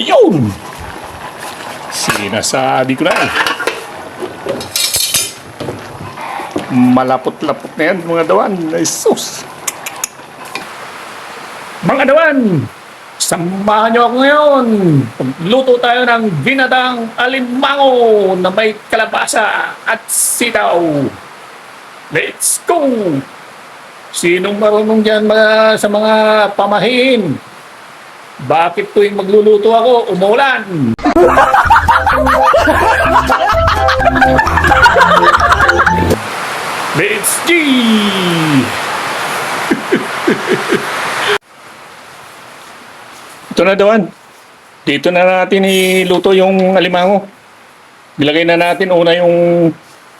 Ayun! Sinasabi ko na. Malapot-lapot na yan, mga dawan. Jesus! Mga dawan! Samahan niyo ako ngayon. Pagluto tayo ng ginatang alimango na may kalabasa at sitaw. Let's go! Sinong marunong dyan sa mga pamahin? Bakit tuwing magluluto ako, umulan? Let's G! Ito na dawan. Dito na natin iluto yung alimango. Ilagay na natin una yung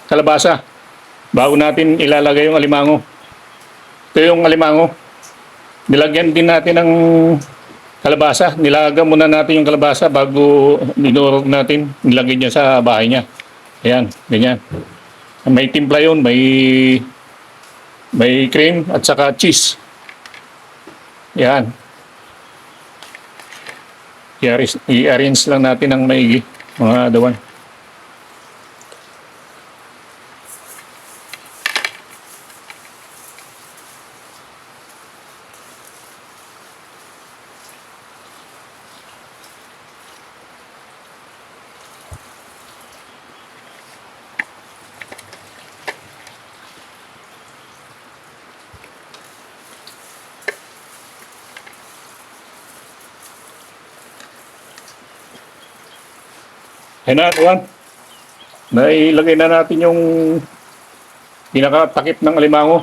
kalabasa bago natin ilalagay yung alimango. Ito yung alimango. Nilagyan din natin ng kalabasa. Nilaga muna natin yung kalabasa bago ninurog natin. Nilagay niya sa bahay niya. Ayan, ganyan. May timpla yun, may cream at saka cheese. Ayan. I-arrange lang natin ng maigi, mga dawan. Ayan na, dawan. Nailagay na natin yung pinakatakip ng alimango.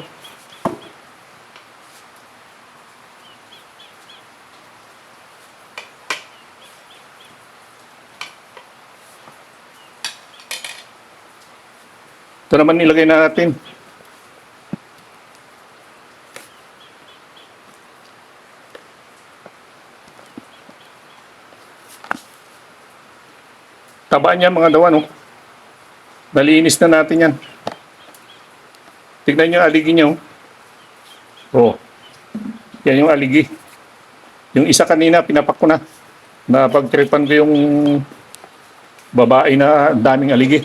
Ito naman nilagay na natin. Taba niya, mga dawan, oh. Nalinis na natin yan. Tignan nyo yung aligi niya, oh. Oh. Yan yung aligi. Yung isa kanina, pinapak ko na. Napagtripan ko yung babae na daming aligi.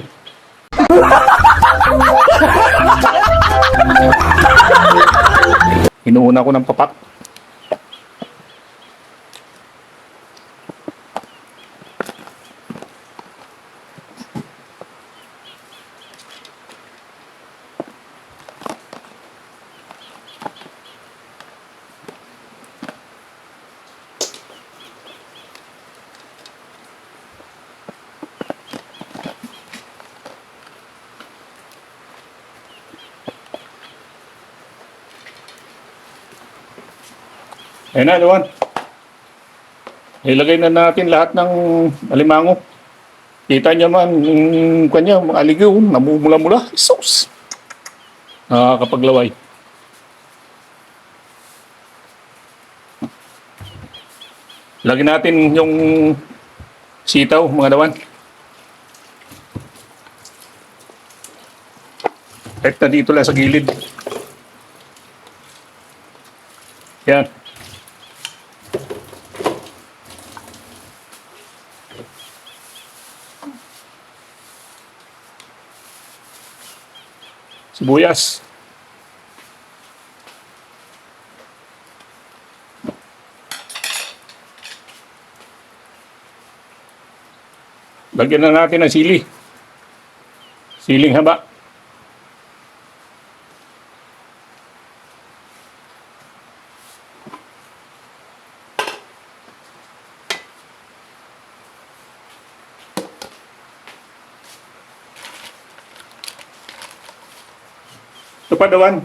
Inuuna ko ng papak. Ayan na, dawan. Ilagay na natin lahat ng alimango. Kita niyo man, yung kanya, mga aligaw, namumula-mula. Sus! Nakakapaglaway. Lagyan natin yung sitaw, mga dawan. Kahit na dito lang sa gilid. Yan. Sibuyas. Lagyan na natin ng sili. Siling haba. Ito pa, dawan.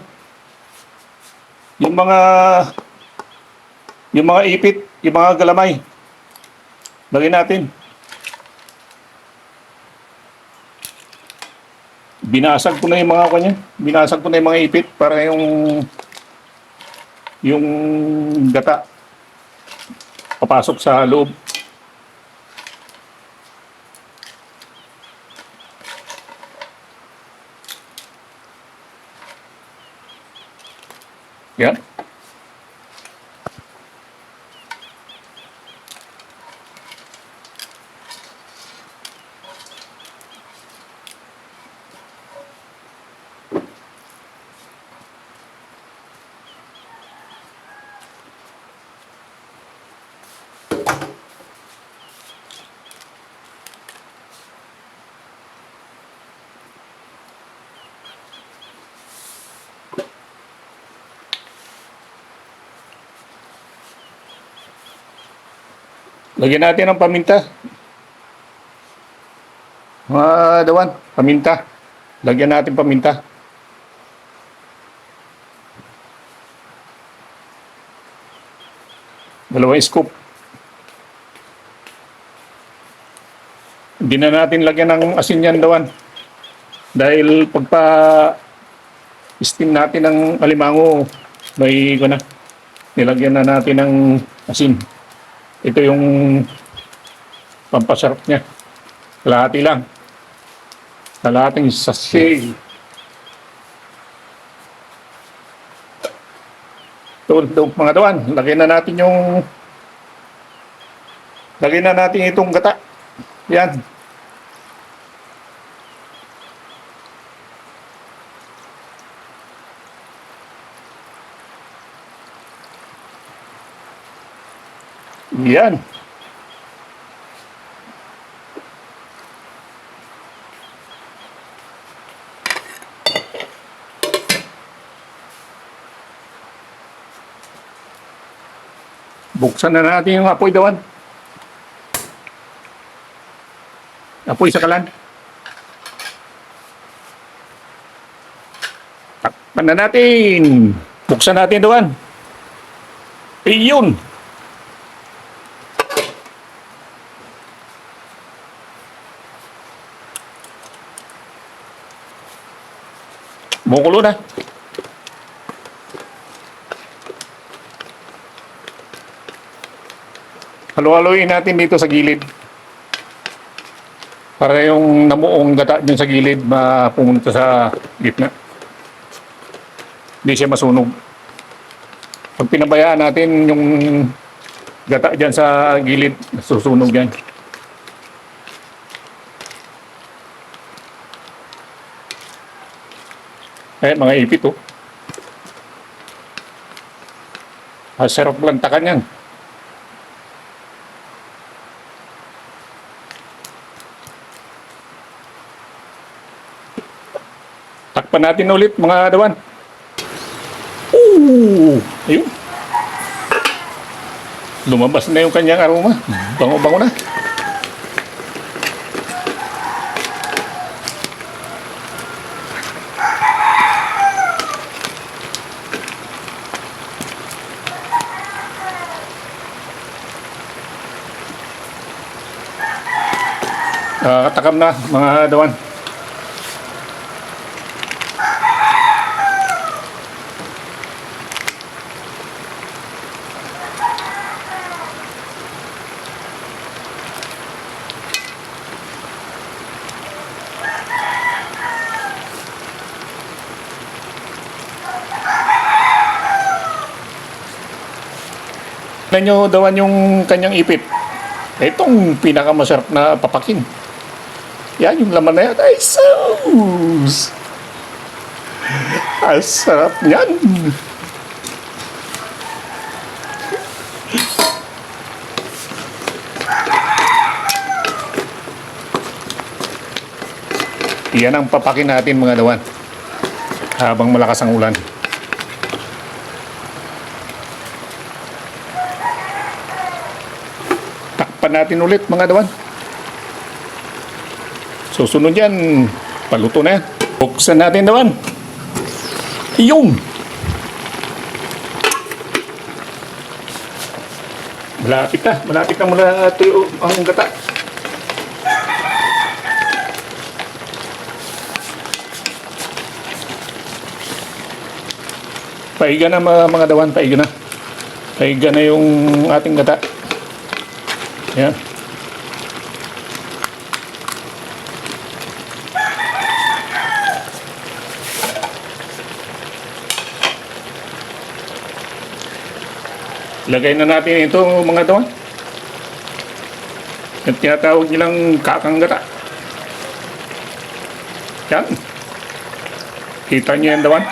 Yung mga ipit, yung mga galamay. Lagyan natin. Binasag ko na yung mga kanya. Binasag ko na yung mga ipit para yung gata papasok sa loob. Yan. Lagyan natin ng paminta. Mga dawan, paminta. Lagyan natin paminta. Dalawang scoop. Hindi na natin lagyan ng asin yan dawan. Dahil pagpa steam natin ng alimango, may nilagyan na natin ng asin. Ito yung pampasarap niya. Kalahati lang. Kalahating sachet. Ito, mga dawan, lagyan na natin itong gata. Yan. Yan. Buksan na natin yung apoy dawan. Apoy sa kalan. Takpan na natin. Buksan natin dawan. Iyon. Mukulo na. Halo-haloin natin dito sa gilid. Para yung namuong gata dyan sa gilid mapumunta sa gitna. Hindi siya masunog. Pag pinabayaan natin yung gata dyan sa gilid, susunog yan. Mga ipit oh. Sarap lantakan yan. Takpan natin ulit mga dawan. Ayun. Lumabas na yung kanyang aroma. Bango-bango na. Katakam na mga dawan. Nyo dawan yung kanyang ipit. Itong pinakamasarap na papakin. Yan yung laman na yan. Ay, sus! Ang sarap niyan. Yan ang papakin natin mga dawan. Habang malakas ang ulan. Takpan natin ulit mga dawan. Susunod yan, paluto na yan. Buksan natin dawan. Iyong! Malapit na mula tuyo ang gata. Paiga na mga dawan, paiga na. Paiga na yung ating gata. Yan. Lagay na natin ito mga dawan. At tinatawag nilang kakang gata. Yan. Kita niyo yan dawan.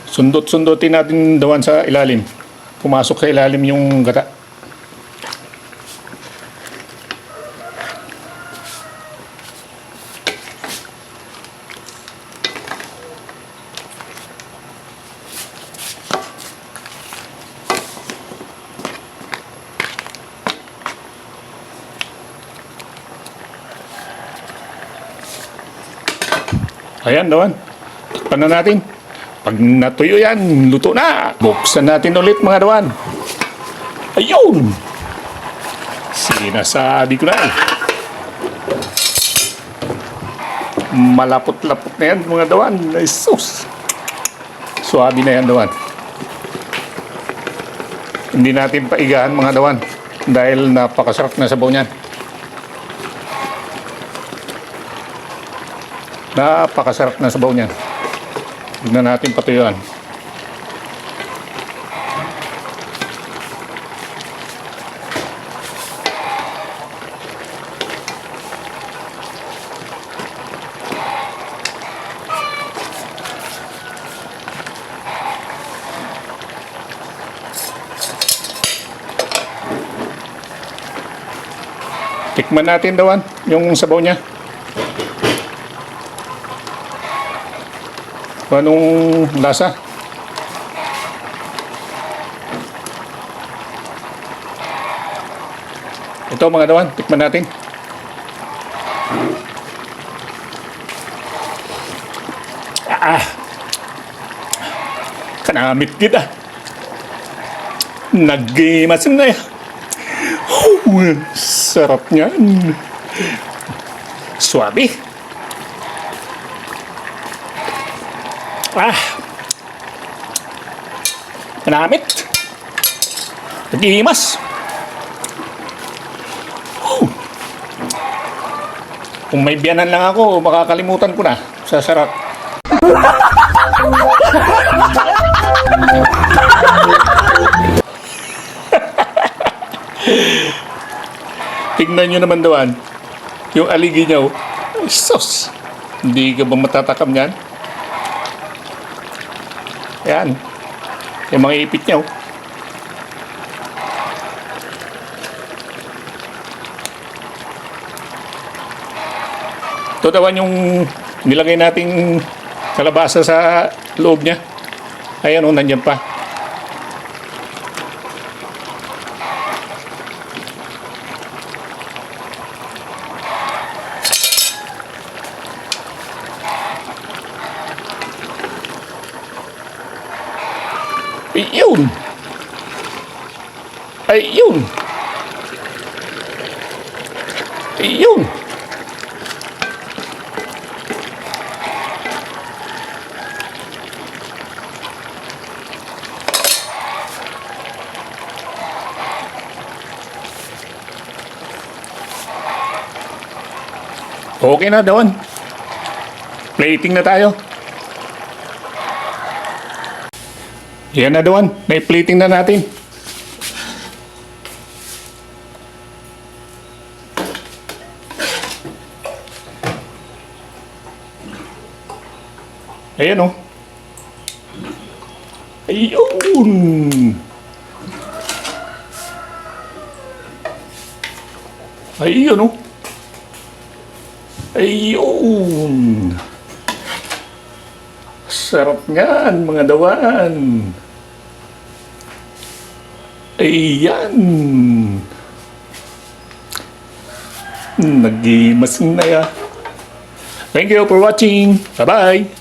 Sundot-sundotin natin dawan sa ilalim. Pumasok sa ilalim yung gata. Ayan, dawan. Tikpan na natin. Pag natuyo yan, luto na. Buksan natin ulit mga dawan. Ayun! Sinasabi ko na eh. Malapot-lapot na yan mga dawan. Ay sus! Suwabe na yan dawan. Hindi natin paigahan mga dawan. Dahil napakasarap na sabaw niyan. Napakasarap na sabaw niyan. Huwag na natin patuyuan. Tikman natin dawan yung sabaw niya. Anong lasa? Ito mga dawan, tikman natin. Kanamit kita. Naggimasin na yan. Sarap niyan. Suwabe. Kanamit. Nag-iimas. Kung may biyanan lang ako, makakalimutan ko na. Sa sarap. Tignan nyo naman dawan. Yung aligi niya, oh. Sus! Hindi ka ba matatakam yan? Ayan. Yung mga ipit niya, oh. Ito dawan yung nilagay nating kalabasa sa loob niya. Ayan, oh, nandyan pa. Ayun! Ayun! Ayun! Okay na dawan. Plating na tayo. Yan na dawan. May-plating na natin. Ayan, oh. Ayun! Ayun, oh. Ayun! Sarap niyan, mga dawan. Ayan. Nag-imas na ya. Thank you for watching. Bye-bye.